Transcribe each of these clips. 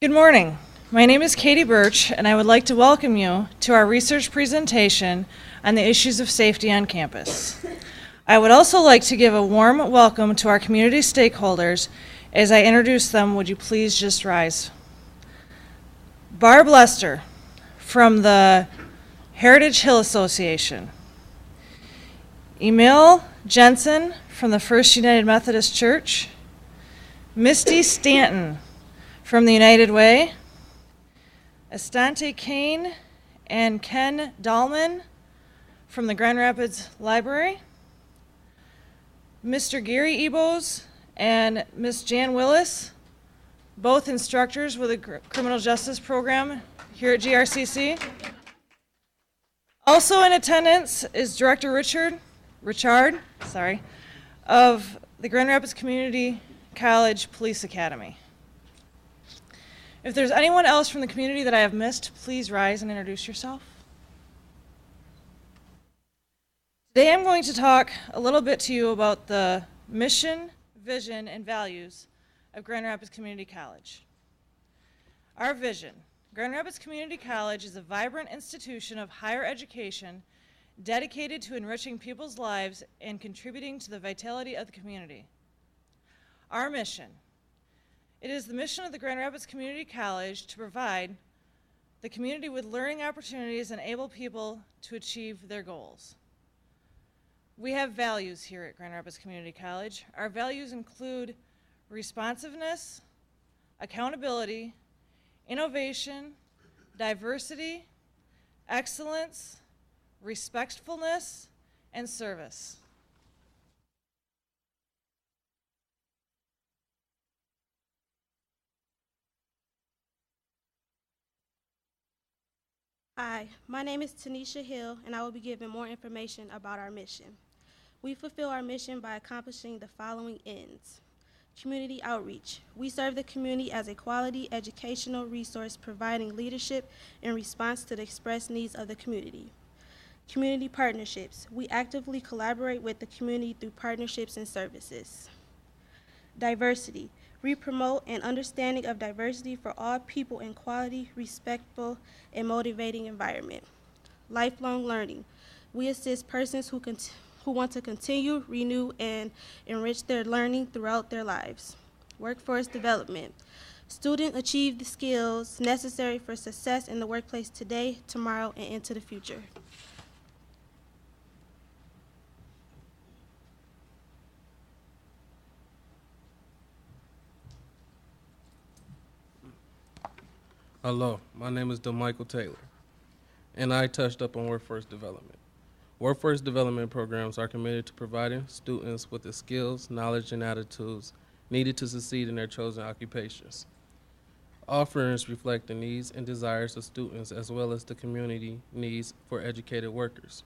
Good morning. My name is Katie Birch, and I would like to welcome you to our research presentation on the issues of safety on campus. I would also like to give a warm welcome to our community stakeholders. As I introduce them, would you please just rise? Barb Lester from the Heritage Hill Association. Emil Jensen from the First United Methodist Church. Misty Stanton from the United Way. Estante Kane and Ken Dahlman from the Grand Rapids Library. Mr. Gary Ebos and Miss Jan Willis, both instructors with the Criminal Justice Program here at GRCC. Also in attendance is Director Richard of the Grand Rapids Community College Police Academy. If there's anyone else from the community that I have missed, please rise and introduce yourself. Today I'm going to talk a little bit to you about the mission, vision, and values of Grand Rapids Community College. Our vision: Grand Rapids Community College is a vibrant institution of higher education dedicated to enriching people's lives and contributing to the vitality of the community. Our mission: it is the mission of the Grand Rapids Community College to provide the community with learning opportunities and enable people to achieve their goals. We have values here at Grand Rapids Community College. Our values include responsiveness, accountability, innovation, diversity, excellence, respectfulness, and service. Hi, my name is Tanisha Hill, and I will be giving more information about our mission. We fulfill our mission by accomplishing the following ends. Community outreach. We serve the community as a quality educational resource, providing leadership in response to the expressed needs of the community. Community partnerships. We actively collaborate with the community through partnerships and services. Diversity. We promote an understanding of diversity for all people in quality, respectful, and motivating environment. Lifelong learning. We assist persons who want to continue, renew, and enrich their learning throughout their lives. Workforce development. Students achieve the skills necessary for success in the workplace today, tomorrow, and into the future. Hello, my name is DeMichael Taylor, and I touched up on workforce development. Workforce development programs are committed to providing students with the skills, knowledge, and attitudes needed to succeed in their chosen occupations. Offerings reflect the needs and desires of students as well as the community needs for educated workers.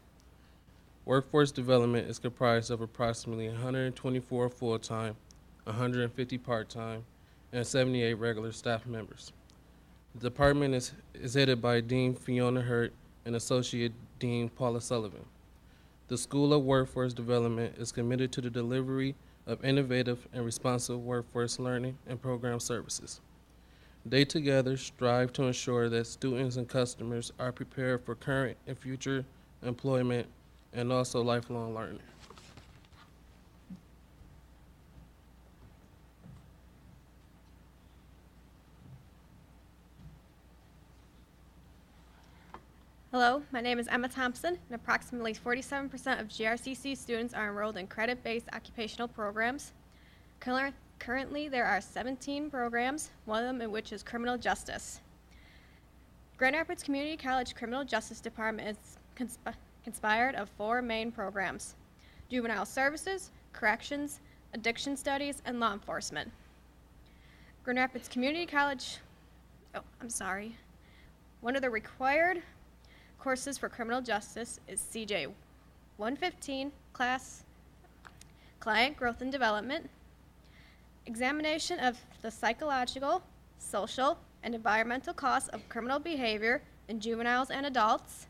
Workforce development is comprised of approximately 124 full-time, 150 part-time, and 78 regular staff members. The department is headed by Dean Fiona Hurt and Associate Dean Paula Sullivan. The School of Workforce Development is committed to the delivery of innovative and responsive workforce learning and program services. They together strive to ensure that students and customers are prepared for current and future employment and also lifelong learning. Hello, my name is Emma Thompson, and approximately 47% of GRCC students are enrolled in credit-based occupational programs. Currently, there are 17 programs, one of them in which is criminal justice. Grand Rapids Community College Criminal Justice Department is conspired of 4 main programs: juvenile services, corrections, addiction studies, and law enforcement. Grand Rapids Community College, one of the required courses for criminal justice is CJ115 Client Growth and Development, examination of the psychological, social, and environmental costs of criminal behavior in juveniles and adults,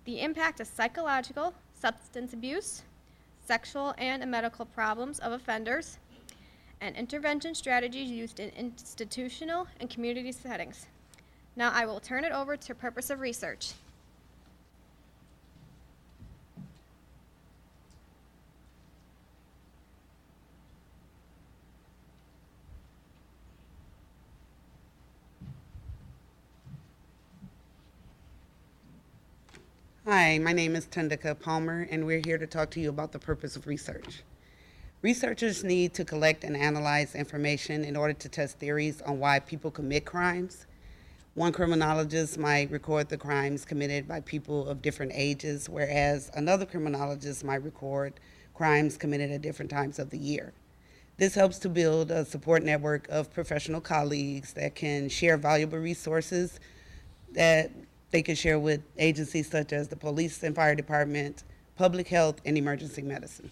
the impact of psychological, substance abuse, sexual and medical problems of offenders, and intervention strategies used in institutional and community settings. Now I will turn it over to purpose of research. Hi, my name is Tundika Palmer, and we're here to talk to you about the purpose of research. Researchers need to collect and analyze information in order to test theories on why people commit crimes. One criminologist might record the crimes committed by people of different ages, whereas another criminologist might record crimes committed at different times of the year. This helps to build a support network of professional colleagues that can share valuable resources that they can share with agencies such as the police and fire department, public health, and emergency medicine.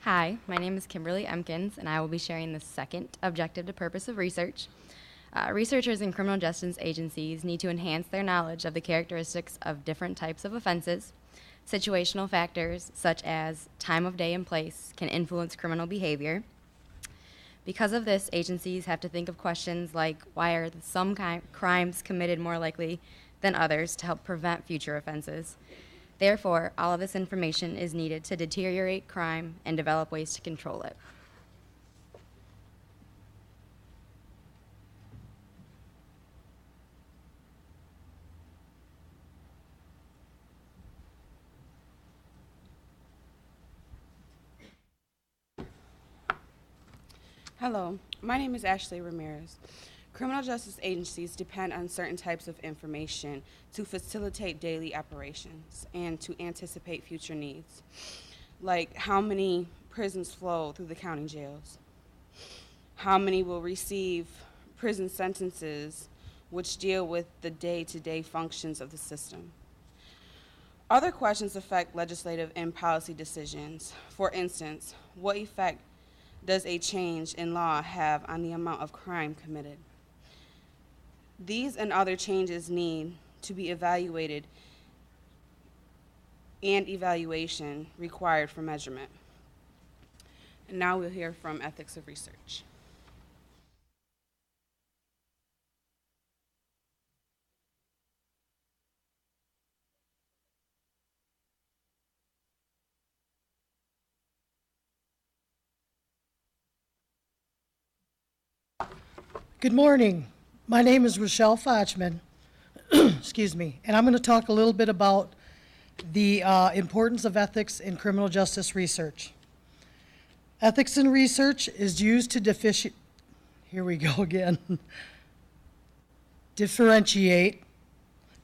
Hi, my name is Kimberly Emkins, and I will be sharing the second objective to purpose of research. Researchers in criminal justice agencies need to enhance their knowledge of the characteristics of different types of offenses. Situational factors, such as time of day and place, can influence criminal behavior. Because of this, agencies have to think of questions like, why are some crimes committed more likely than others to help prevent future offenses? Therefore, all of this information is needed to deteriorate crime and develop ways to control it. Hello, my name is Ashley Ramirez. Criminal justice agencies depend on certain types of information to facilitate daily operations and to anticipate future needs, like how many prisons flow through the county jails, how many will receive prison sentences which deal with the day-to-day functions of the system. Other questions affect legislative and policy decisions. For instance, what effect does a change in law have on the amount of crime committed? These and other changes need to be evaluated and evaluation required for measurement. And now we'll hear from Ethics of Research. Good morning. My name is Rochelle Fochman, excuse me, and I'm going to talk a little bit about the importance of ethics in criminal justice research. Ethics in research is used to differentiate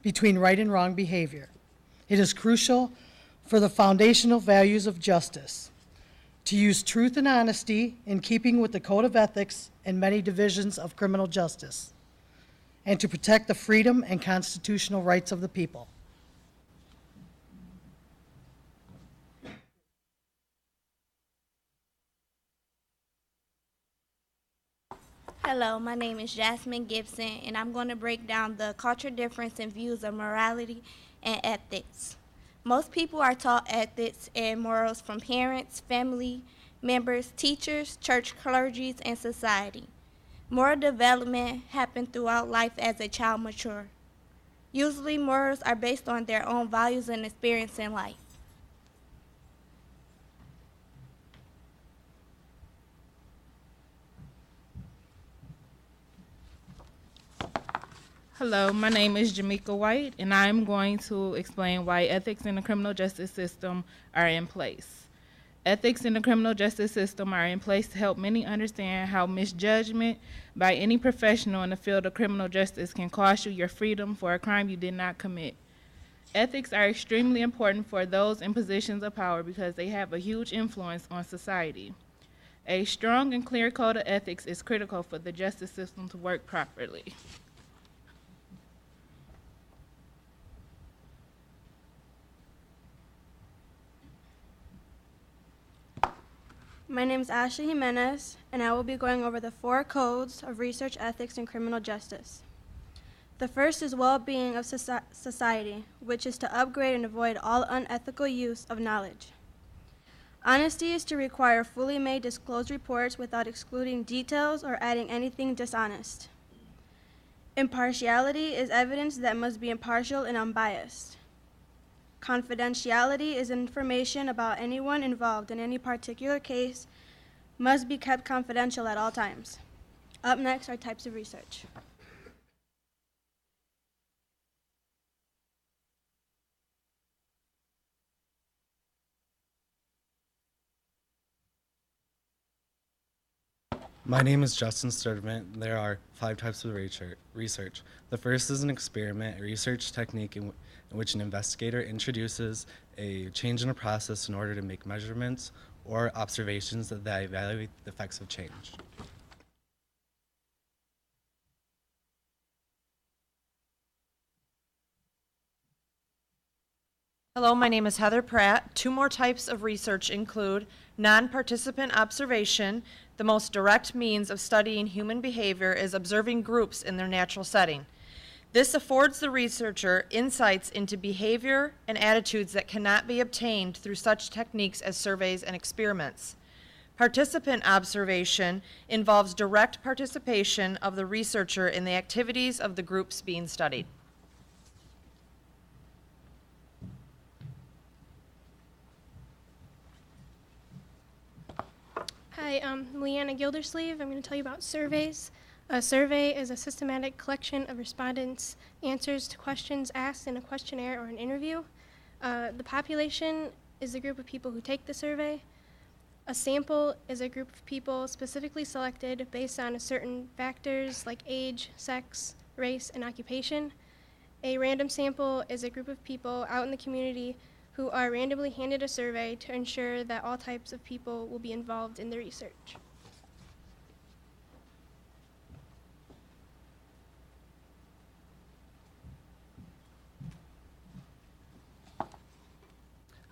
between right and wrong behavior. It is crucial for the foundational values of justice, to use truth and honesty in keeping with the code of ethics and many divisions of criminal justice, and to protect the freedom and constitutional rights of the people. Hello, my name is Jasmine Gibson, and I'm going to break down the cultural difference in views of morality and ethics. Most people are taught ethics and morals from parents, family members, teachers, church clergies, and society. Moral development happens throughout life as a child matures. Usually, morals are based on their own values and experience in life. Hello, my name is Jamaica White, and I'm going to explain why ethics in the criminal justice system are in place. Ethics in the criminal justice system are in place to help many understand how misjudgment by any professional in the field of criminal justice can cost you your freedom for a crime you did not commit. Ethics are extremely important for those in positions of power because they have a huge influence on society. A strong and clear code of ethics is critical for the justice system to work properly. My name is Ashley Jimenez, and I will be going over the 4 codes of research ethics in criminal justice. The first is well-being of society, which is to upgrade and avoid all unethical use of knowledge. Honesty is to require fully made disclosed reports without excluding details or adding anything dishonest. Impartiality is evidence that must be impartial and unbiased. Confidentiality is information about anyone involved in any particular case must be kept confidential at all times. Up next are types of research. My name is Justin Sturdivant. There are 5 types of research. The first is an experiment, a research technique in which an investigator introduces a change in a process in order to make measurements or observations that evaluate the effects of change. Hello, my name is Heather Pratt. 2 more types of research include non-participant observation. The most direct means of studying human behavior is observing groups in their natural setting. This affords the researcher insights into behavior and attitudes that cannot be obtained through such techniques as surveys and experiments. Participant observation involves direct participation of the researcher in the activities of the groups being studied. Hi, I'm Leanna Gildersleeve. I'm going to tell you about surveys. A survey is a systematic collection of respondents' answers to questions asked in a questionnaire or an interview. The population is a group of people who take the survey. A sample is a group of people specifically selected based on certain factors like age, sex, race, and occupation. A random sample is a group of people out in the community who are randomly handed a survey to ensure that all types of people will be involved in the research.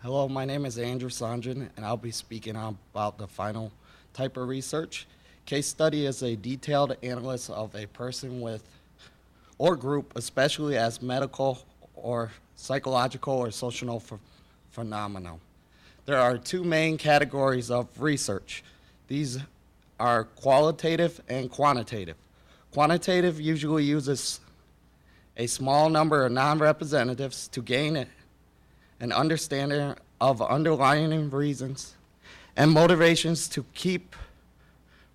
Hello, my name is Andrew Sanjan, and I'll be speaking about the final type of research. Case study is a detailed analysis of a person with or group, especially as medical or psychological or social phenomenon. There are 2 main categories of research. These are qualitative and quantitative. Quantitative usually uses a small number of non-representatives to gain an understanding of underlying reasons and motivations to keep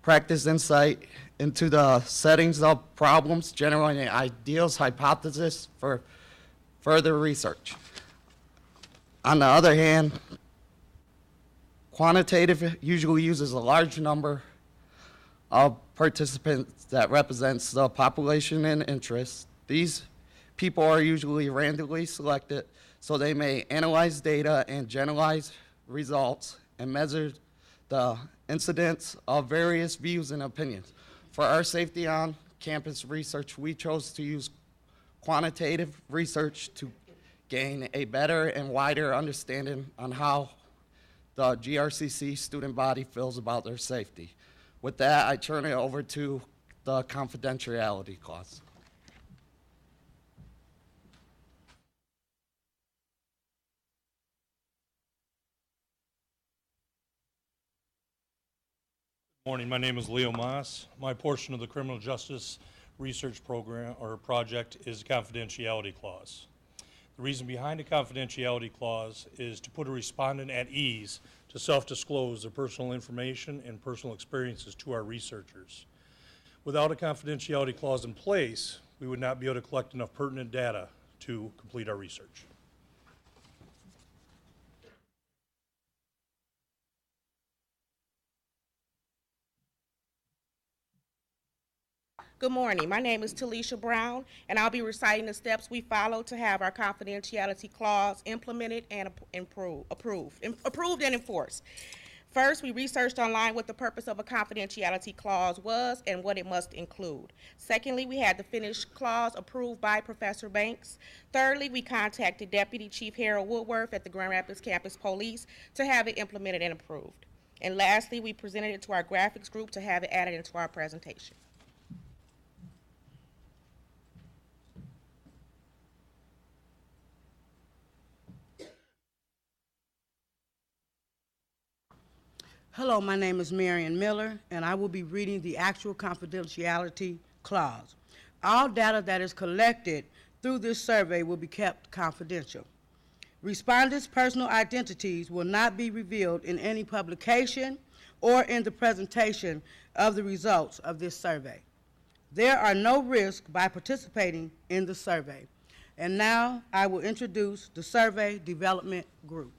practice insight into the settings of problems, generating ideas, hypotheses for further research. On the other hand, quantitative usually uses a large number of participants that represents the population in interest. These people are usually randomly selected so they may analyze data and generalize results and measure the incidence of various views and opinions. For our safety on campus research, we chose to use quantitative research to gain a better and wider understanding on how the GRCC student body feels about their safety. With that, I turn it over to the confidentiality clause. Good morning, my name is Leo Moss. My portion of the criminal justice research program or project is a confidentiality clause. The reason behind a confidentiality clause is to put a respondent at ease to self-disclose their personal information and personal experiences to our researchers. Without a confidentiality clause in place, we would not be able to collect enough pertinent data to complete our research. Good morning. My name is Talisha Brown, and I'll be reciting the steps we follow to have our confidentiality clause implemented and approved and enforced. First, we researched online what the purpose of a confidentiality clause was and what it must include. Secondly, we had the finished clause approved by Professor Banks. Thirdly, we contacted Deputy Chief Harold Woodworth at the Grand Rapids Campus Police to have it implemented and approved. And lastly, we presented it to our graphics group to have it added into our presentation. Hello, my name is Marion Miller, and I will be reading the actual confidentiality clause. All data that is collected through this survey will be kept confidential. Respondents' personal identities will not be revealed in any publication or in the presentation of the results of this survey. There are no risks by participating in the survey. And now I will introduce the Survey Development Group.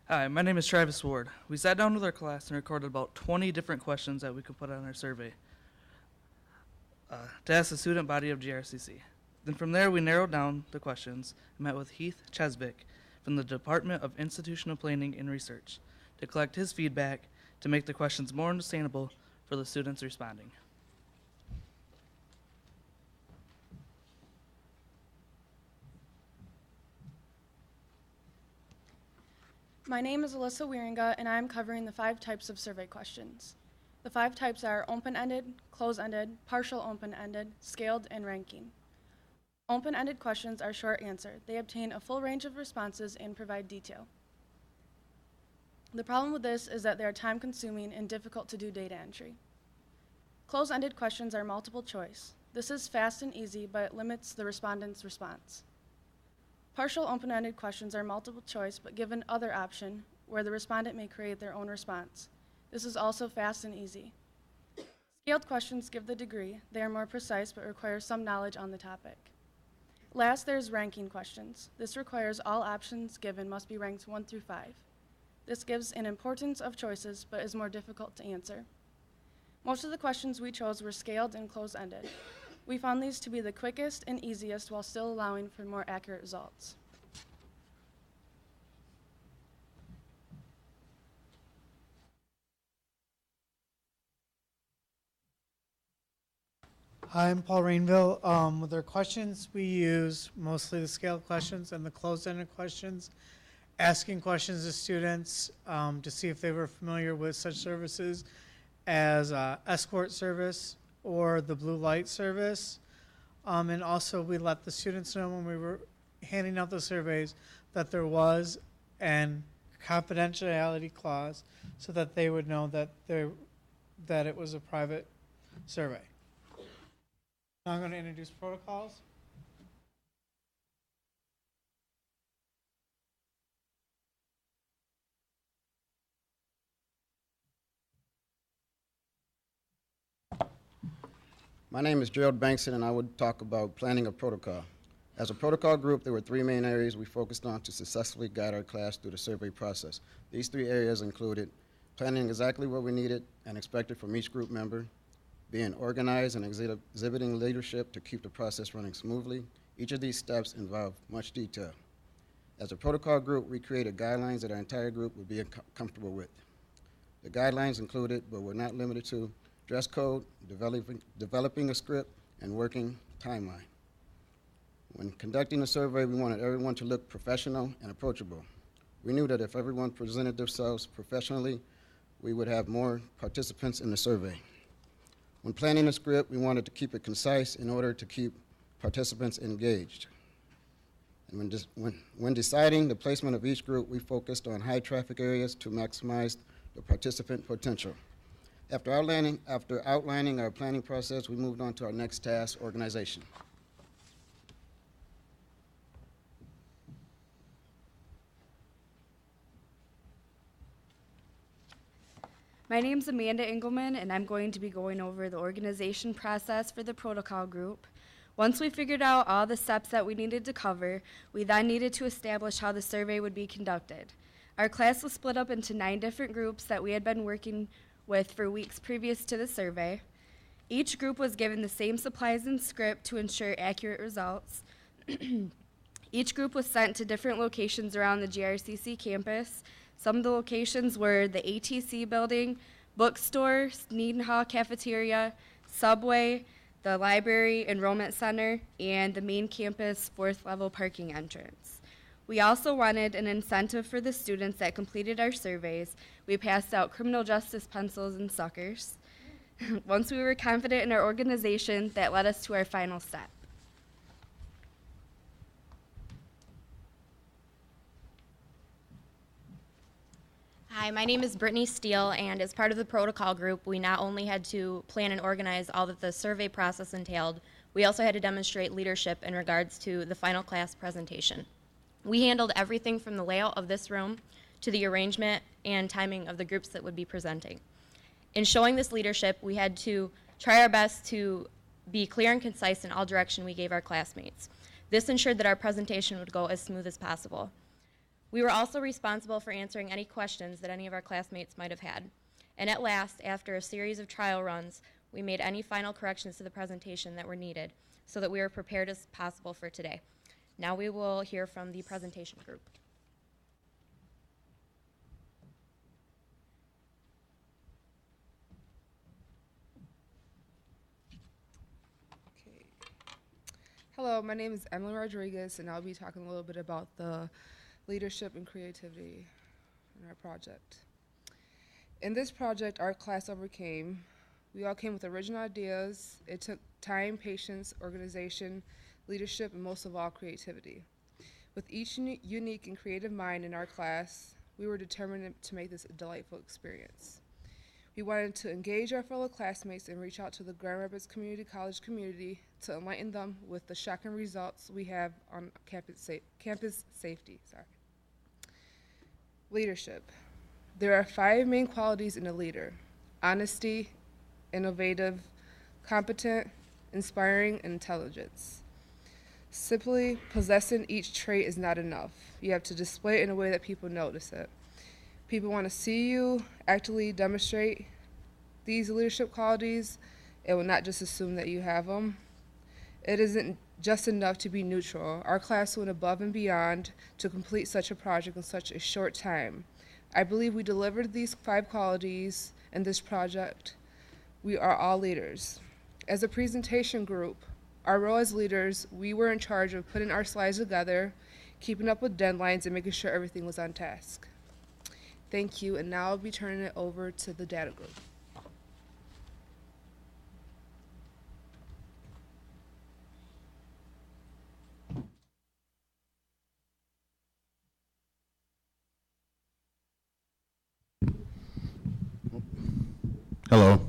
Hi, my name is Travis Ward. We sat down with our class and recorded about 20 different questions that we could put on our survey to ask the student body of GRCC. Then from there, we narrowed down the questions and met with Heath Chesvick from the Department of Institutional Planning and Research to collect his feedback to make the questions more understandable for the students responding. My name is Alyssa Wieringa, and I am covering the 5 types of survey questions. The 5 types are open-ended, close-ended, partial open-ended, scaled, and ranking. Open-ended questions are short answer. They obtain a full range of responses and provide detail. The problem with this is that they are time-consuming and difficult to do data entry. Close-ended questions are multiple choice. This is fast and easy, but it limits the respondent's response. Partial open-ended questions are multiple choice, but give an other option where the respondent may create their own response. This is also fast and easy. Scaled questions give the degree. They are more precise, but require some knowledge on the topic. Last, there's ranking questions. This requires all options given must be ranked 1 through 5. This gives an importance of choices, but is more difficult to answer. Most of the questions we chose were scaled and close-ended. We found these to be the quickest and easiest while still allowing for more accurate results. Hi, I'm Paul Rainville. With our questions, we use mostly the scaled questions and the closed-ended questions, asking questions to students to see if they were familiar with such services as escort service or the blue light service. And also we let the students know when we were handing out the surveys that there was an confidentiality clause so that they would know that it was a private survey. Now I'm going to introduce protocols. My name is Gerald Bankson, and I would talk about planning a protocol. As a protocol group, there were 3 main areas we focused on to successfully guide our class through the survey process. These 3 areas included planning exactly what we needed and expected from each group member, being organized and exhibiting leadership to keep the process running smoothly. Each of these steps involved much detail. As a protocol group, we created guidelines that our entire group would be comfortable with. The guidelines included, but were not limited to, dress code, developing a script, and working timeline. When conducting the survey, we wanted everyone to look professional and approachable. We knew that if everyone presented themselves professionally, we would have more participants in the survey. When planning the script, we wanted to keep it concise in order to keep participants engaged. And when deciding the placement of each group, we focused on high traffic areas to maximize the participant potential. After outlining our planning process, we moved on to our next task, organization. My name's Amanda Engelman, and I'm going to be going over the organization process for the protocol group. Once we figured out all the steps that we needed to cover, we then needed to establish how the survey would be conducted. Our class was split up into 9 different groups that we had been working with for weeks previous to the survey. Each group was given the same supplies and script to ensure accurate results. Each group was sent to different locations around the GRCC campus. Some of the locations were the ATC building, bookstore, Sneden Hall cafeteria, Subway, the library, enrollment center, and the main campus 4th level parking entrance. We also wanted an incentive for the students that completed our surveys. We passed out criminal justice pencils and suckers. Once we were confident in our organization, that led us to our final step. Hi, my name is Brittany Steele, and as part of the protocol group, we not only had to plan and organize all that the survey process entailed, we also had to demonstrate leadership in regards to the final class presentation. We handled everything from the layout of this room to the arrangement and timing of the groups that would be presenting. In showing this leadership, we had to try our best to be clear and concise in all direction we gave our classmates. This ensured that our presentation would go as smooth as possible. We were also responsible for answering any questions that any of our classmates might have had. And at last, after a series of trial runs, we made any final corrections to the presentation that were needed so that we were prepared as possible for today. Now we will hear from the presentation group. Hello, my name is Emily Rodriguez, and I'll be talking a little bit about the leadership and creativity in our project. In this project, our class overcame. We all came with original ideas. It took time, patience, organization, leadership, and most of all, creativity. With each unique and creative mind in our class, we were determined to make this a delightful experience. We wanted to engage our fellow classmates and reach out to the Grand Rapids Community College community to enlighten them with the shocking results we have on campus safety. Leadership. There are 5 main qualities in a leader: honesty, innovative, competent, inspiring, and intelligence. Simply possessing each trait is not enough. You have to display it in a way that people notice it. People want to see you actively demonstrate these leadership qualities and will not just assume that you have them. It isn't just enough to be neutral. Our class went above and beyond to complete such a project in such a short time. I believe we delivered these 5 qualities in this project. We are all leaders. As a presentation group, our role as leaders, we were in charge of putting our slides together, keeping up with deadlines, and making sure everything was on task. Thank you, and now I'll be turning it over to the data group. Hello,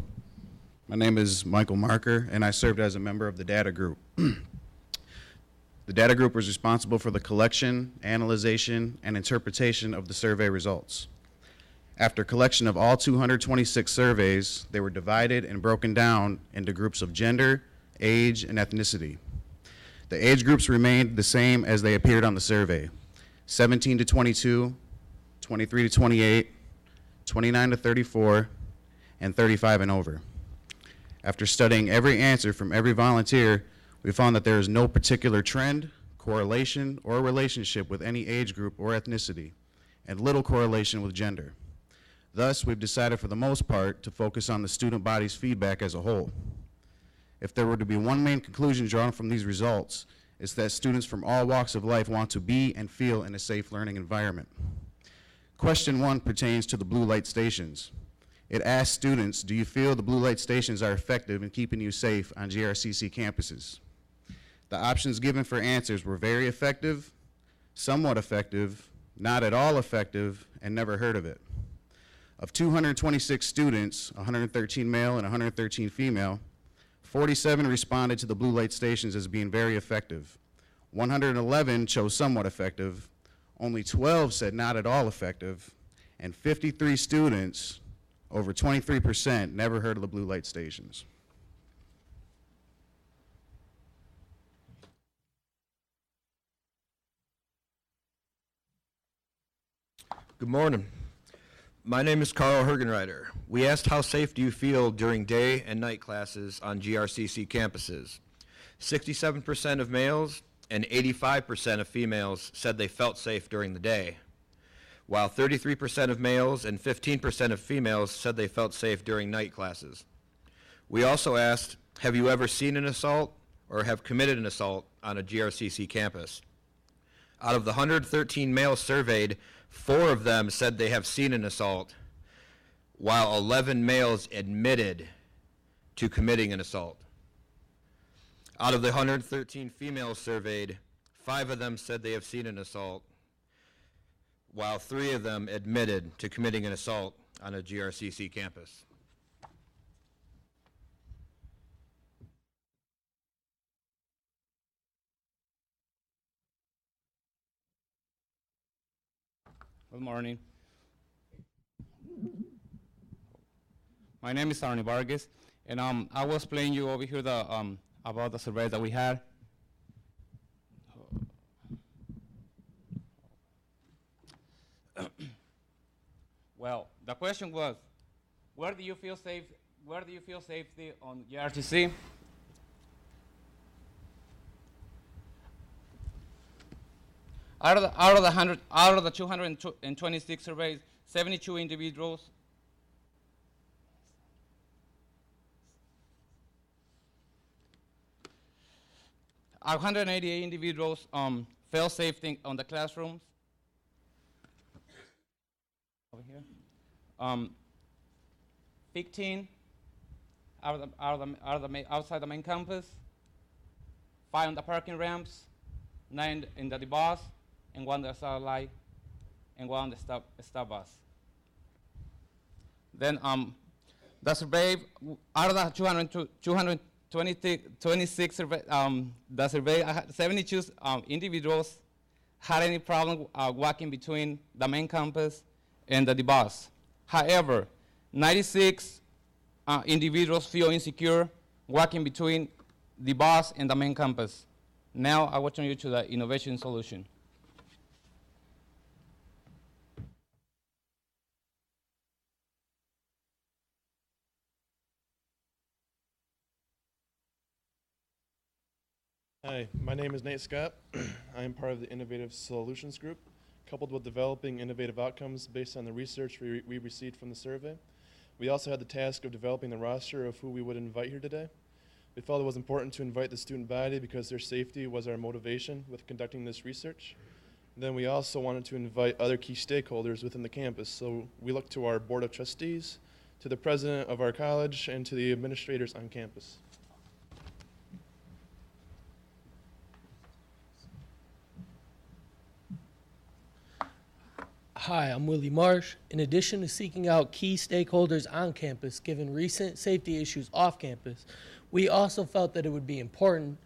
my name is Michael Marker, and I served as a member of the data group. The data group was responsible for the collection, analyzation, and interpretation of the survey results. After collection of all 226 surveys, they were divided and broken down into groups of gender, age, and ethnicity. The age groups remained the same as they appeared on the survey: 17 to 22, 23 to 28, 29 to 34, and 35 and over. After studying every answer from every volunteer, we found that there is no particular trend, correlation, or relationship with any age group or ethnicity, and little correlation with gender. Thus, we've decided for the most part to focus on the student body's feedback as a whole. If there were to be one main conclusion drawn from these results, it's that students from all walks of life want to be and feel in a safe learning environment. Question 1 pertains to the blue light stations. It asks students, do you feel the blue light stations are effective in keeping you safe on GRCC campuses? The options given for answers were very effective, somewhat effective, not at all effective, and never heard of it. Of 226 students, 113 male and 113 female, 47 responded to the blue light stations as being very effective. 111 chose somewhat effective, only 12 said not at all effective, and 53 students, over 23%, never heard of the blue light stations. Good morning. My name is Carl Hergenreiter. We asked how safe do you feel during day and night classes on GRCC campuses. 67% of males and 85% of females said they felt safe during the day, while 33% of males and 15% of females said they felt safe during night classes. We also asked, have you ever seen an assault or have committed an assault on a GRCC campus? Out of the 113 males surveyed, 4 of them said they have seen an assault, while 11 males admitted to committing an assault. Out of the 113 females surveyed, 5 of them said they have seen an assault, while 3 of them admitted to committing an assault on a GRCC campus. Good morning. My name is Arnie Vargas, and I will explain you over here about the survey that we had. Well, the question was, where do you feel safe? Where do you feel safety on GRCC? Out of the 226 surveys, 72 individuals Our 188 individuals felt safe on the classrooms. Over here. 15 outside the main campus, 5 on the parking ramps, 9 in the bus, and 1 on the satellite, and 1 on the stop bus. Then the survey, out of the 226 survey, the survey, 72 individuals had any problem walking between the main campus and the bus. However, 96 individuals feel insecure walking between the bus and the main campus. Now I will turn you to the innovation solution. Hi, my name is Nate Scott. I am part of the Innovative Solutions Group, coupled with developing innovative outcomes based on the research we received from the survey. We also had the task of developing the roster of who we would invite here today. We felt it was important to invite the student body because their safety was our motivation with conducting this research. Then we also wanted to invite other key stakeholders within the campus, so we looked to our board of trustees, to the president of our college, and to the administrators on campus. Hi, I'm Willie Marsh. In addition to seeking out key stakeholders on campus, given recent safety issues off campus, we also felt that it would be important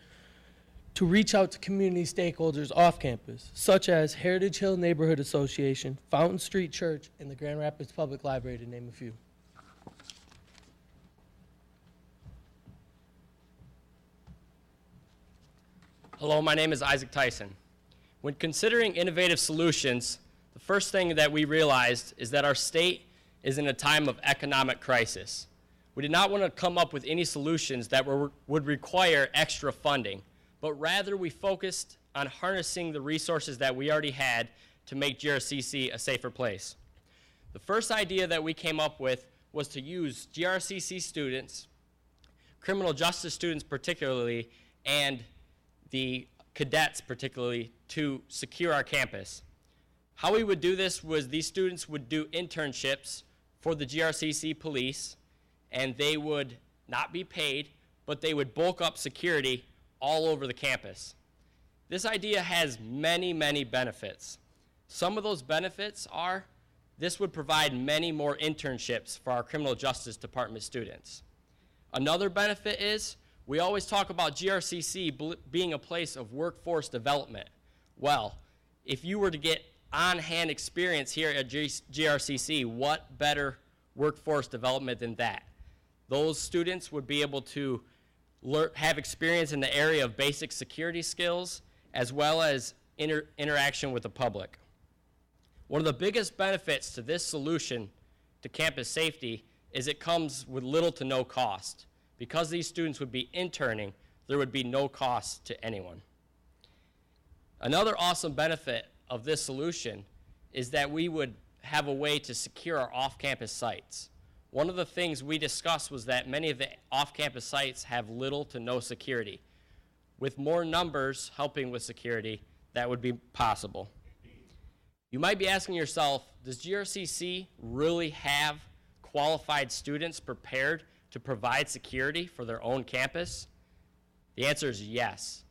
to reach out to community stakeholders off campus, such as Heritage Hill Neighborhood Association, Fountain Street Church, and the Grand Rapids Public Library, to name a few. Hello, my name is Isaac Tyson. When considering innovative solutions, the first thing that we realized is that our state is in a time of economic crisis. We did not want to come up with any solutions that would require extra funding, but rather we focused on harnessing the resources that we already had to make GRCC a safer place. The first idea that we came up with was to use GRCC students, criminal justice students particularly, and the cadets particularly, to secure our campus. How we would do this was these students would do internships for the GRCC police, and they would not be paid, but they would bulk up security all over the campus. This idea has many, many benefits. Some of those benefits are this would provide many more internships for our criminal justice department students. Another benefit is we always talk about GRCC being a place of workforce development. Well, if you were to get on-hand experience here at GRCC, what better workforce development than that? Those students would be able to have experience in the area of basic security skills as well as interaction with the public. One of the biggest benefits to this solution to campus safety is it comes with little to no cost. Because these students would be interning, there would be no cost to anyone. Another awesome benefit of this solution is that we would have a way to secure our off-campus sites. One of the things we discussed was that many of the off-campus sites have little to no security. With more numbers helping with security, that would be possible. You might be asking yourself, does GRCC really have qualified students prepared to provide security for their own campus? The answer is yes.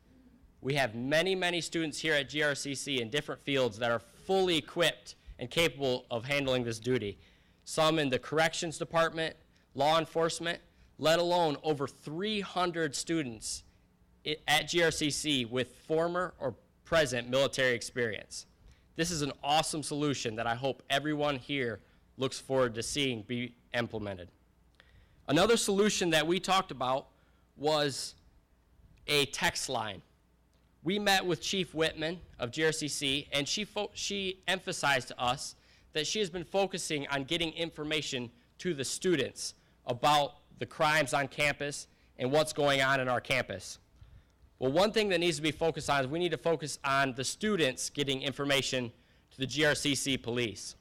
We have many, many students here at GRCC in different fields that are fully equipped and capable of handling this duty. Some in the corrections department, law enforcement, let alone over 300 students at GRCC with former or present military experience. This is an awesome solution that I hope everyone here looks forward to seeing be implemented. Another solution that we talked about was a text line. We met with Chief Whitman of GRCC, and she emphasized to us that she has been focusing on getting information to the students about the crimes on campus and what's going on in our campus. Well, one thing that needs to be focused on is we need to focus on the students getting information to the GRCC police.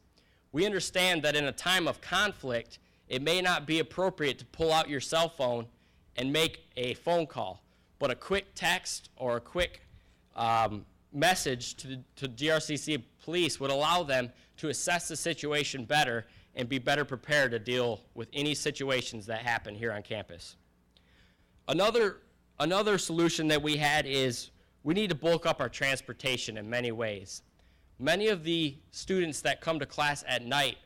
We understand that in a time of conflict, it may not be appropriate to pull out your cell phone and make a phone call, but a quick text or a quick message to GRCC police would allow them to assess the situation better and be better prepared to deal with any situations that happen here on campus. Another solution that we had is we need to bulk up our transportation in many ways. Many of the students that come to class at night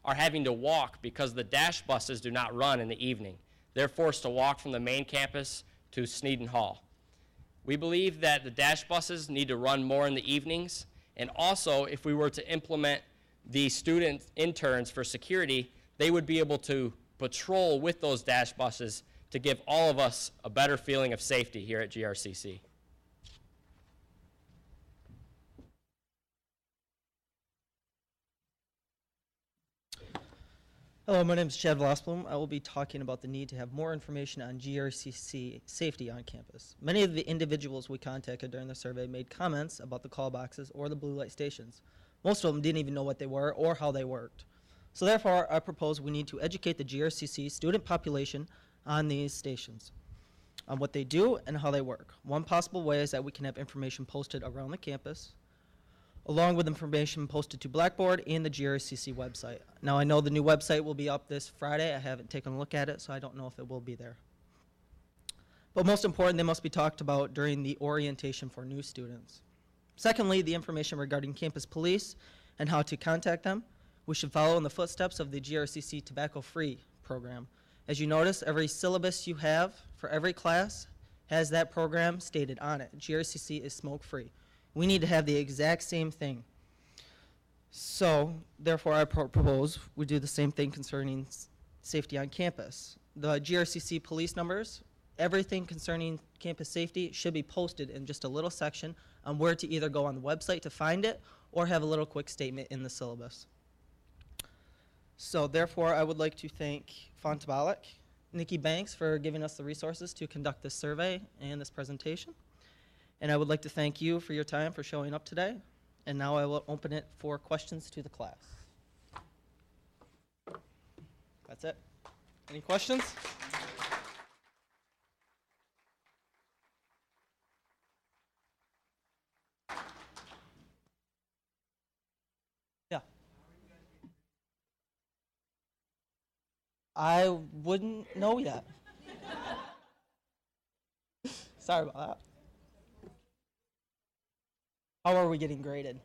are having to walk because the dash buses do not run in the evening. They're forced to walk from the main campus to Sneden Hall. We believe that the dash buses need to run more in the evenings, and also if we were to implement the student interns for security, they would be able to patrol with those dash buses to give all of us a better feeling of safety here at GRCC. Hello, my name is Chad Vlasblom. I will be talking about the need to have more information on GRCC safety on campus. Many of the individuals we contacted during the survey made comments about the call boxes or the blue light stations. Most of them didn't even know what they were or how they worked. So therefore, I propose we need to educate the GRCC student population on these stations, on what they do and how they work. One possible way is that we can have information posted around the campus, along with information posted to Blackboard and the GRCC website. Now I know the new website will be up this Friday. I haven't taken a look at it, so I don't know if it will be there. But most important, they must be talked about during the orientation for new students. Secondly, the information regarding campus police and how to contact them. We should follow in the footsteps of the GRCC tobacco-free program. As you notice, every syllabus you have for every class has that program stated on it. GRCC is smoke-free. We need to have the exact same thing. So, therefore, I propose we do the same thing concerning safety on campus. The GRCC police numbers, everything concerning campus safety should be posted in just a little section on where to either go on the website to find it or have a little quick statement in the syllabus. So, therefore, I would like to thank Fontabalik, Nikki Banks for giving us the resources to conduct this survey and this presentation. And I would like to thank you for your time for showing up today. And now I will open it for questions to the class. That's it. Any questions? Yeah. I wouldn't know yet. Sorry about that. How are we getting graded?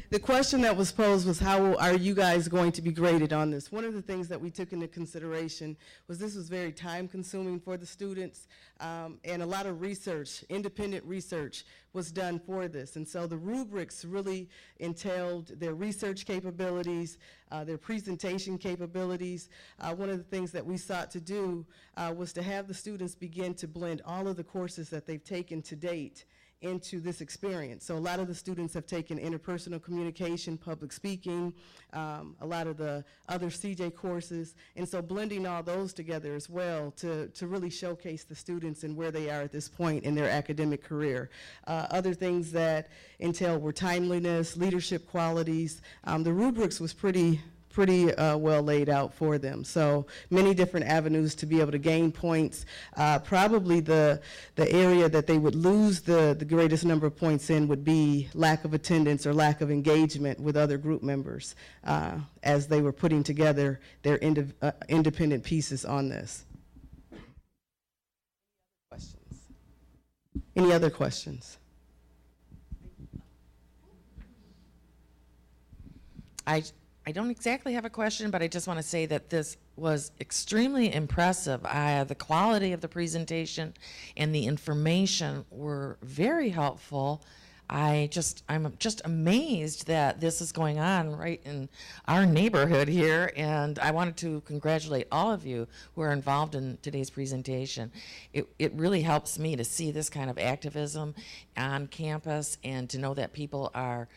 The question that was posed was, how are you guys going to be graded on this? One of the things that we took into consideration was this was very time consuming for the students, and a lot of research, independent research, was done for this. And so the rubrics really entailed their research capabilities, their presentation capabilities. One of the things that we sought to do was to have the students begin to blend all of the courses that they've taken to date into this experience. So a lot of the students have taken interpersonal communication, public speaking, a lot of the other CJ courses, and so blending all those together as well to really showcase the students and where they are at this point in their academic career. Other things that entail were timeliness, leadership qualities. The rubrics was pretty pretty well laid out for them. So many different avenues to be able to gain points. Probably the area that they would lose the greatest number of points in would be lack of attendance or lack of engagement with other group members as they were putting together their independent pieces on this. Questions? Any other questions? I don't exactly have a question, but I just want to say that this was extremely impressive. The quality of the presentation and the information were very helpful. I'm just amazed that this is going on right in our neighborhood here, and I wanted to congratulate all of you who are involved in today's presentation. It really helps me to see this kind of activism on campus and to know that people are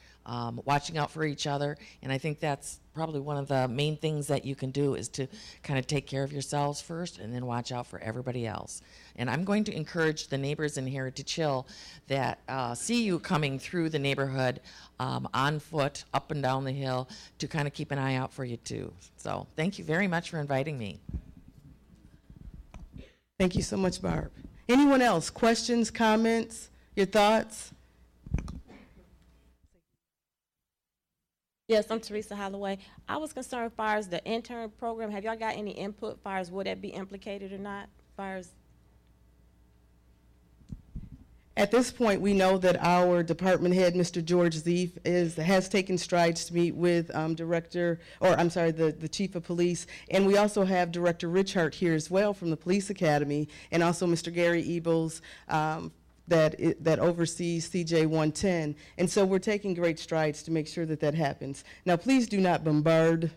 watching out for each other, and I think that's probably one of the main things that you can do is to kind of take care of yourselves first and then watch out for everybody else. And I'm going to encourage the neighbors in Heritage Hill that see you coming through the neighborhood on foot, up and down the hill, to kind of keep an eye out for you too. So thank you very much for inviting me. Thank you so much, Barb. Anyone else? Questions, comments, your thoughts? Yes, I'm Teresa Holloway. I was concerned as far as the intern program. Have y'all got any input as far as will that be implicated or not? As far as At this point, we know that our department head, Mr. George Zeef, has taken strides to meet with the chief of police, and we also have Director Richard here as well from the Police Academy, and also Mr. Gary Ebels, that oversees CJ115, and so we're taking great strides to make sure that that happens. Now, please do not bombard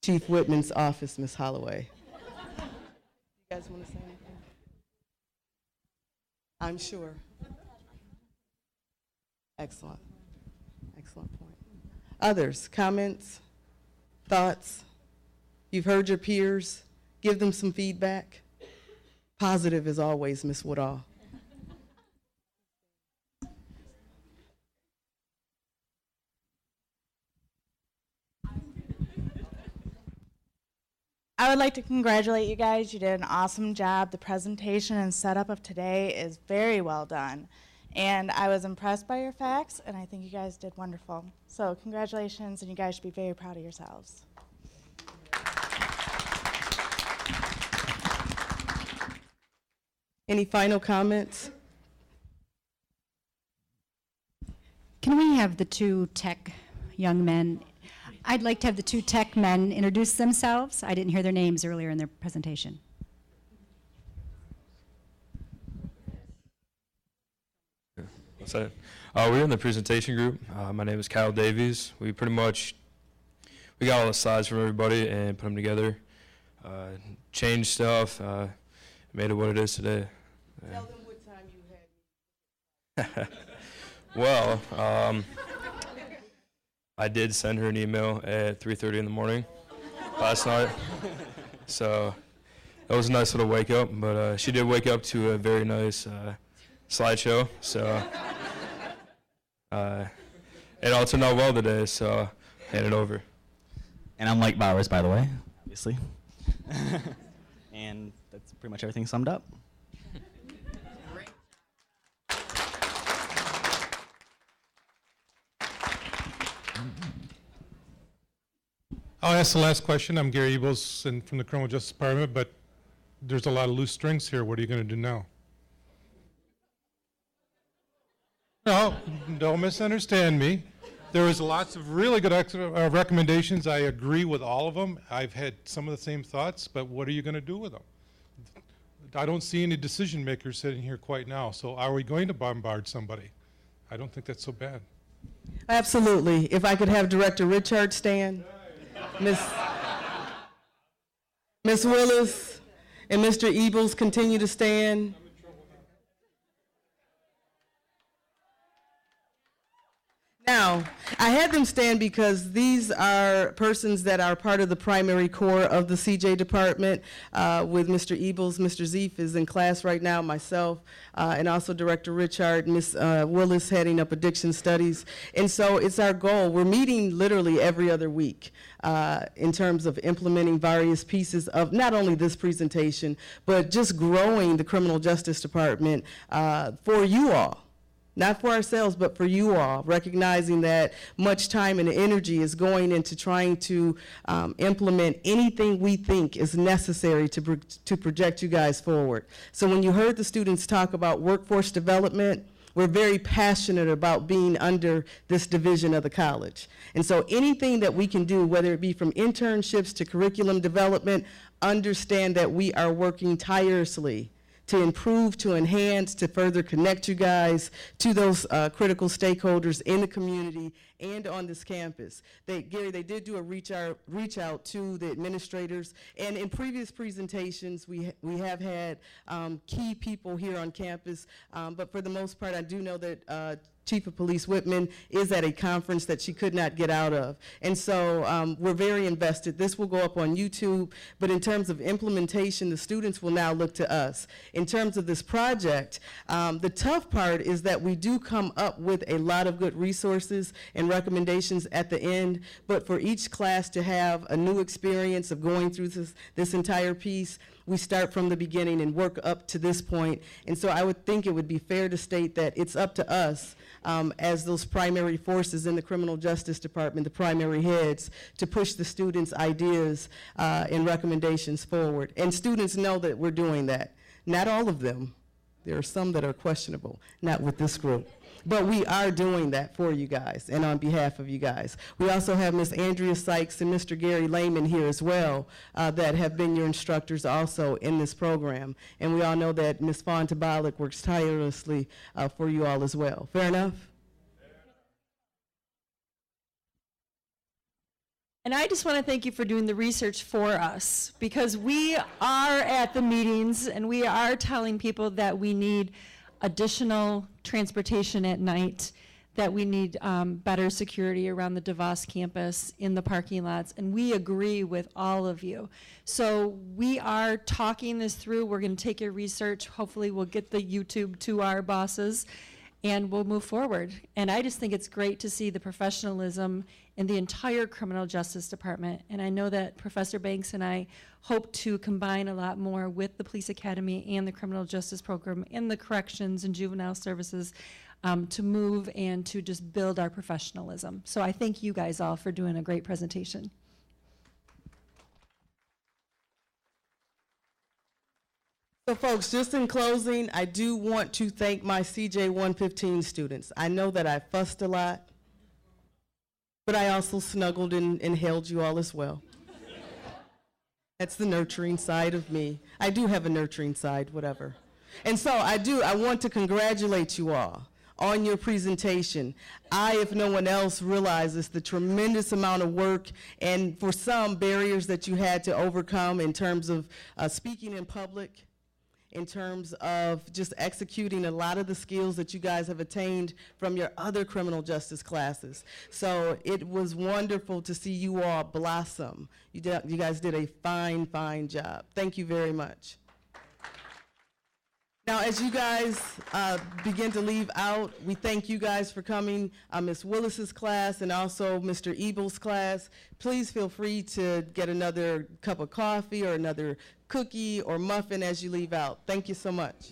Chief Whitman's office, Ms. Holloway. You guys want to say anything? I'm sure. Excellent. Excellent point. Others, comments, thoughts? You've heard your peers. Give them some feedback. Positive as always, Ms. Woodall. I would like to congratulate you guys. You did an awesome job. The presentation and setup of today is very well done. And I was impressed by your facts, and I think you guys did wonderful. So congratulations, and you guys should be very proud of yourselves. Any final comments? Can we have the two tech young men? I'd like to have the two tech men introduce themselves. I didn't hear their names earlier in their presentation. What's that? We're in the presentation group. My name is Kyle Davies. We got all the slides from everybody and put them together, changed stuff, made it what it is today. Tell them what time you had. Well, I did send her an email at 3:30 in the morning last night, so that was a nice little wake up, but she did wake up to a very nice slideshow, so it all turned out well today, so hand it over. And I'm Mike Bowers, by the way, obviously. And that's pretty much everything summed up. I'll ask the last question. I'm Gary Ebels from the Criminal Justice Department, but there's a lot of loose strings here. What are you going to do now? No, don't misunderstand me. There was lots of really good recommendations. I agree with all of them. I've had some of the same thoughts, but what are you going to do with them? I don't see any decision makers sitting here quite now, so are we going to bombard somebody? I don't think that's so bad. Absolutely. If I could have Director Richard stand, Miss Willis and Mr. Ebels continue to stand. Now, I had them stand because these are persons that are part of the primary core of the CJ department, with Mr. Ebels. Mr. Zeef is in class right now, myself, and also Director Richard, Ms. Willis heading up addiction studies. And so it's our goal. We're meeting literally every other week in terms of implementing various pieces of not only this presentation, but just growing the criminal justice department for you all. Not for ourselves, but for you all, recognizing that much time and energy is going into trying to implement anything we think is necessary to project you guys forward. So when you heard the students talk about workforce development, we're very passionate about being under this division of the college. And so anything that we can do, whether it be from internships to curriculum development, understand that we are working tirelessly to improve, to enhance, to further connect you guys to those critical stakeholders in the community and on this campus. Gary, they did do a reach out to the administrators, and in previous presentations, we have had key people here on campus, but for the most part, I do know that Chief of Police Whitman is at a conference that she could not get out of. And so we're very invested. This will go up on YouTube, but in terms of implementation, the students will now look to us. In terms of this project, the tough part is that we do come up with a lot of good resources and recommendations at the end, but for each class to have a new experience of going through this entire piece, we start from the beginning and work up to this point. And so I would think it would be fair to state that it's up to us as those primary forces in the criminal justice department, the primary heads, to push the students' ideas and recommendations forward. And students know that we're doing that. Not all of them. There are some that are questionable, not with this group. But we are doing that for you guys and on behalf of you guys. We also have Ms. Andrea Sykes and Mr. Gary Lehman here as well that have been your instructors also in this program. And we all know that Ms. Fawn Tabalik works tirelessly for you all as well. Fair enough? And I just want to thank you for doing the research for us, because we are at the meetings and we are telling people that we need additional transportation at night, that we need better security around the DeVos campus in the parking lots, and we agree with all of you. So we are talking this through. We're going to take your research. Hopefully we'll get the YouTube to our bosses, and we'll move forward. And I just think it's great to see the professionalism in the entire criminal justice department. And I know that Professor Banks and I hope to combine a lot more with the police academy and the criminal justice program in the corrections and juvenile services to move and to just build our professionalism. So I thank you guys all for doing a great presentation. So folks, just in closing, I do want to thank my CJ115 students. I know that I fussed a lot, but I also snuggled and held you all as well. That's the nurturing side of me. I do have a nurturing side, whatever. And so I want to congratulate you all on your presentation. If no one else, realizes the tremendous amount of work and for some barriers that you had to overcome in terms of speaking in public, in terms of just executing a lot of the skills that you guys have attained from your other criminal justice classes. So it was wonderful to see you all blossom. You guys did a fine, fine job. Thank you very much. Now, as you guys begin to leave out, we thank you guys for coming. Ms. Willis's class and also Mr. Ebel's class. Please feel free to get another cup of coffee or another cookie or muffin as you leave out. Thank you so much.